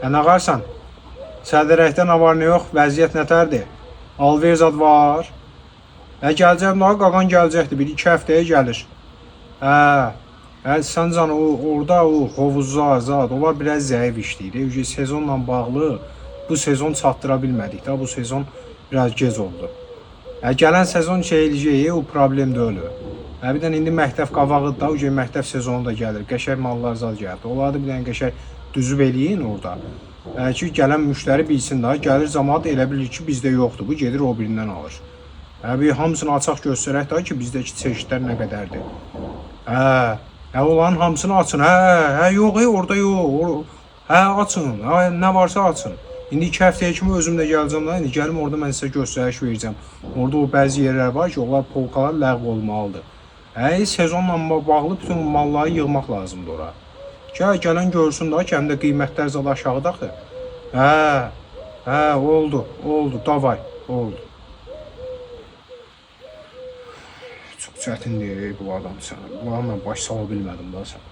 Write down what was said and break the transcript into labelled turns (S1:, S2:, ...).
S1: Nə qarsan? Sədrəkdə nə var, nə yox, vəziyyət nətərdir? Alver zad var. Gələcək, daha qaqan gələcəkdir, 1-2 həftəyə gəlir. Səncən orada o hovuzlar zad, onlar biraz zəif işləyir. Sezonla bağlı bu sezon çatdıra bilmədik də, bu sezon biraz gec oldu. Gələn sezon eləyəcək, o problem deyil. Bir dənə indi məktəb qabağıdır da, məktəb sezonu da gəlir, qəşəng mallar zad gəldi. Onları da bir dənə qəşəng düzüb eləyin orada. Ki gələn müştəri bilsin də, gəlir cəmaət elə bilir ki bizdə yoxdur, bu gedir o birindən alır. Bir hamısını açıq göstərək də ki bizdəki çeşidlər nə qədərdir. Onların hamısını açın. Yox, orada yox. Açın. Nə varsa açın. İndi 2 həftəyə kimi özüm də gələcəm da, indi gəlim orada mən sizə göstəriş verəcəm. Orada o bəzi yerlər var ki, onlar polkalar ləğv olmalıdır. Sezonla bağlı bütün malları yığmaq lazımdır ora. Gələn görsün da ki, həm də qiymətlər zad aşağıdır axı. Oldu, davay, oldu. Çox çətindir bu adam sənə. Bunlarla baş sala bilmədim da sən.